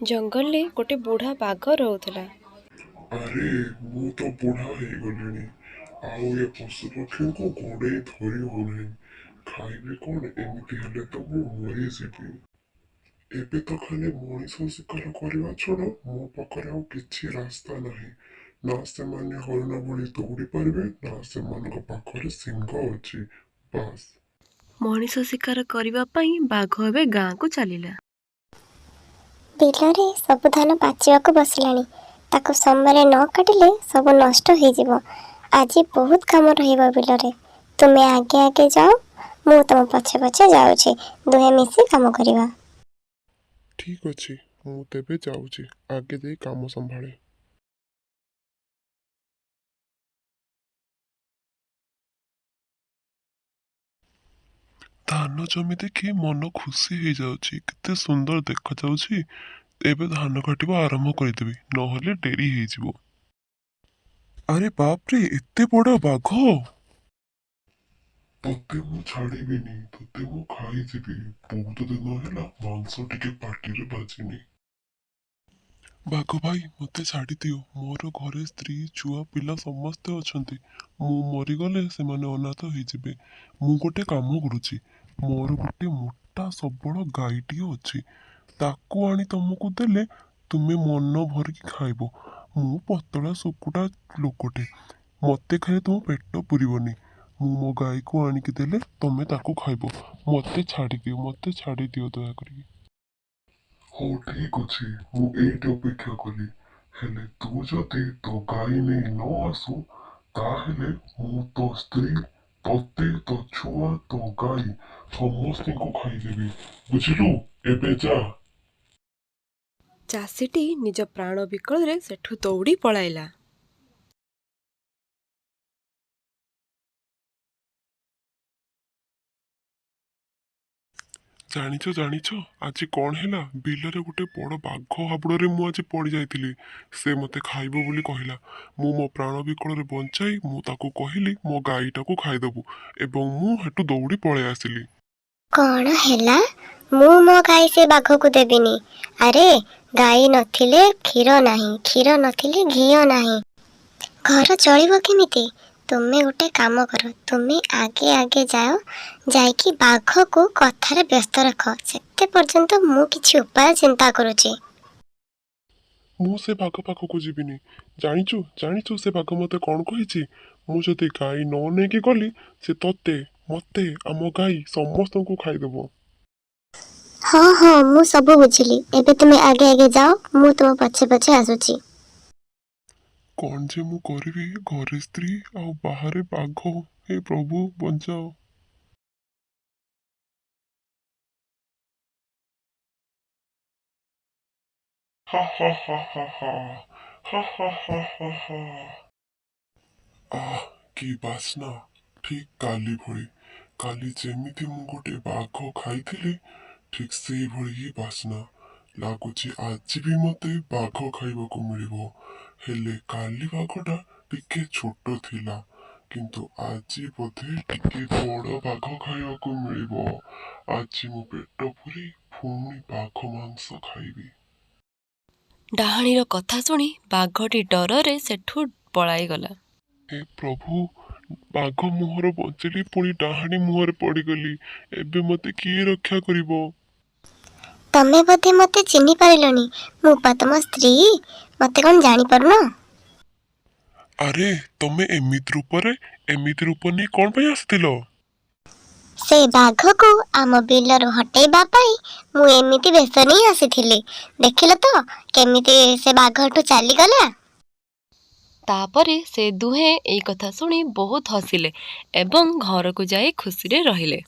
ଜଙ୍ଗଲରେ ଗୋଟେ ବୁଢ଼ା ବାଘ ରହୁଥିଲା। ଆରେ ମୁଁ ତ ବୁଢ଼ା ହେଇଗଲିଣି, ଆଉ ଏ ପଶୁପକ୍ଷୀଙ୍କୁ ଗୋଡ଼େଇ ଧରି ହଉନାହିଁ। ଖାଇବି କଣ? ଏମିତି ହେଲେ ତ ମୁଁ ମରିଯିବି। ଏବେ ତ ଖାଲି ମଣିଷ ଶିକାର କରିବା ଛଡ଼ା ମୋ ପାଖରେ ଆଉ କିଛି ରାସ୍ତା ନାହିଁ। ନା ସେମାନେ ହରିଣ ଭଳି ଦୌଡ଼ି ପାରିବେ, ନା ସେମାନଙ୍କ ପାଖରେ ଶିଙ୍ଗ ଅଛି। ବାସ୍। ମଣିଷ ଶିକାର କରିବା ପାଇଁ ବାଘ ଏବେ ଗାଁକୁ ଚାଲିଲା। ବିଲରେ ସବୁ ଧାନ ପାଚିବାକୁ ବସିଲାଣି। ତାକୁ ସମୟରେ ନ କାଟିଲେ ସବୁ ନଷ୍ଟ ହେଇଯିବ। ଆଜି ବହୁତ କାମ ରହିବ ବିଲରେ। ତୁମେ ଆଗେ ଆଗେ ଯାଅ, ମୁଁ ତୁମ ପଛେ ପଛେ ଯାଉଛି। ଦୁହେଁ ମିଶି କାମ କରିବା। ଠିକ୍ ଅଛି, ମୁଁ ତେବେ ଯାଉଛି। ଆଗେ ଦେଇ କାମ ସମ୍ଭାଳେ। ଧାନ ଜମି ଦେଖି ମନ ଖୁସି ହେଇଯାଉଛି। କେତେ ସୁନ୍ଦର ଦେଖାଯାଉଛି। ଏବେ ଧାନ କାଟିବା ଆରମ୍ଭ କରିଦେବି, ନହେଲେ ଡେରି ହେଇଯିବ। ଆରେ ବାପରେ, ଏତେ ବଡ଼ ବାଘ! ତତେ ମୁଁ ଛାଡ଼ିବିନି, ତତେ ମୁଁ ଖାଇଯିବି। ବହୁତ ଦିନ ହେଲା ମାଂସ ଟିକେ ପାଟିରେ ବାଜିନି। ବାଘ ଭାଇ, ମତେ ଛାଡ଼ିଦିଅ। ମୋର ଘରେ ସ୍ତ୍ରୀ, ଛୁଆ, ପିଲା ସମସ୍ତେ ଅଛନ୍ତି। ମୁଁ ମରିଗଲେ ସେମାନେ ଅନାଥ ହେଇଯିବେ। ମୁଁ ଗୋଟେ କାମ କରୁଛି। ମୋର ଗୋଟେ ମୋଟା ସବଳ ଗାଈଟିଏ ଅଛି। ତାକୁ ଆଣି ତମକୁ ଦେଲେ ତୁମେ ମନ ଭରିକି ଖାଇବ। ମୁଁ ପତଳା ଶୁକୁଟା ଲୋକଟେ। ମତେ ଖାଇ ତୁମ ପେଟ ପୁରିବନି। ମୁଁ ମୋ ଗାଈକୁ ଆଣିକି ଦେଲେ ତମେ ତାକୁ ଖାଇବ। ମତେ ଛାଡ଼ିଦିଅ ଦୟାକରି। ହଉ ଠିକ୍ ଅଛି, ମୁଁ ଏଇଠି ଅପେକ୍ଷା କଲି। ହେଲେ ତୁ ଯଦି ତୋ ଗାଈ ନେଇ ନ ଆସୁ, ତାହେଲେ ମୁଁ ତୋ ସ୍ତ୍ରୀ, ତତେ, ତୋ ଛୁଆ, ତୋ ଗାଈ ସମସ୍ତଙ୍କୁ ଖାଇଦେବି। ବୁଝିଲୁ? ଏବେ ଯା। ଚାଷୀଟି ନିଜ ପ୍ରାଣ ବିକଳରେ ସେଠୁ ଦୌଡ଼ି ପଳାଇଲା। ଜାଣିଛ ଆଜି କଣ ହେଲା? ବିଲରେ ଗୋଟେ ବଡ଼ ବାଘ ହାବୁଡ଼ରେ ମୁଁ ଆଜି ପଡ଼ି ଯାଇଥିଲି। ସେ ମୋତେ ଖାଇବ ବୋଲି କହିଲା। ମୁଁ ମୋ ପ୍ରାଣ ବିକଳରେ ବଞ୍ଚାଇ ମୁଁ ତାକୁ କହିଲି ମୋ ଗାଈଟାକୁ ଖାଇଦବୁ, ଏବଂ ମୁଁ ହେଠୁ ଦୌଡ଼ି ପଳେଇ ଆସିଲି। କଣ ହେଲା? ମୁଁ ମୋ ଗାଈ ସେ ବାଘକୁ ଦେବିନି। ଆରେ, ଗାଈ ନଥିଲେ କ୍ଷୀର ନାହିଁ, କ୍ଷୀର ନଥିଲେ ଘିଅ ନାହିଁ। ଘର ଚଳିବ କେମିତି? ତୁମେ ଗୋଟେ କାମ କର, ତୁମେ ଆଗେ ଆଗେ ଯାଅ, ଯାଇକି ବାଘକୁ କଥାରେ ବ୍ୟସ୍ତ ରଖ। ସେତେ ପର୍ଯ୍ୟନ୍ତ ମୁଁ କିଛି ଉପାୟ ଚିନ୍ତା କରୁଛି। ମୁଁ ସେ ବାଘ ପାଖକୁ ଯିବିନି। ଜାଣିଛୁ ସେ ବାଘ ମୋତେ କଣ କହିଛି? ମୁଁ ଯଦି ଗାଈ ନ ନେଇକି ଗଲି, ସେ ତତେ, ମତେ, ଆମ ଗାଈ ସମସ୍ତଙ୍କୁ ଖାଇଦେବ। ହଁ, ମୁଁ ସବୁ ବୁଝିଲି। ଏବେ ତୁମେ ଆଗେ ଆଗେ ଯାଅ, ମୁଁ ତୁମ ପଛେ ପଛେ ଆସୁଛି। କଣ ଯେ ମୁଁ କରିବି? ଘରେ ସ୍ତ୍ରୀ ଆଉ ବାହାରେ ବାଘ। ହେ ପ୍ରଭୁ, ବଞ୍ଚାଅ। ହା ହା ହା ହା ହା ହା ହା ହା ହା ହା। ଆଃ, କି ବାସ୍ନା! ଠିକ୍ କାଲି ଭଳି। କାଲି ଯେମିତି ମୁଁ ଗୋଟେ ବାଘ ଖାଇଥିଲି, ଠିକ୍ ସେଇଭଳି ହିଁ ବାସ୍ନା। ଲାଗୁଛି ଆଜି ବି ମତେ ବାଘ ଖାଇବାକୁ ମିଳିବ। ହେଲେ କାଲି ବାଘଟା ଟିକେ ଛୋଟ ଥିଲା, କିନ୍ତୁ ଆଜି ବୋଧେ ଟିକେ ବଡ଼ ବାଘ ଖାଇବାକୁ ମିଳିବ। ଆଜି ମୁଁ ପେଟ ପୁରି ପୁଣି ବାଘ ମାଂସ ଖାଇବି। ଡାହାଣୀର କଥା ଶୁଣି ବାଘଟି ଡରରେ ସେଠୁ ପଳାଇଗଲା। ହେ ପ୍ରଭୁ, ବାଘ ମୁହଁରୁ ବଞ୍ଚିଲି, ପୁଣି ଡାହାଣୀ ମୁହଁରେ ପଡ଼ିଗଲି। ଏବେ ମତେ କିଏ ରକ୍ଷା କରିବ? ତମେ ବୋଧେ ମତେ ଚିହ୍ନି ପାରିଲନି। ମୁଁ ପା ତମ ସ୍ତ୍ରୀ। ମତେ କଣ ଜାଣିପାରୁନ? ଆରେ, ତମେ ଏମିତି ରୂପ ନେଇ କଣ ପାଇଁ ଆସିଥିଲ? ସେ ବାଘକୁ ଆମ ବିଲରୁ ହଟେଇବା ପାଇଁ ମୁଁ ଏମିତି ବେଶ ନେଇ ଆସିଥିଲି। ଦେଖିଲ ତ କେମିତି ସେ ବାଘଠୁ ଚାଲିଗଲା। ତାପରେ ସେ ଦୁହେଁ ଏଇ କଥା ଶୁଣି ବହୁତ ହସିଲେ ଏବଂ ଘରକୁ ଯାଇ ଖୁସିରେ ରହିଲେ।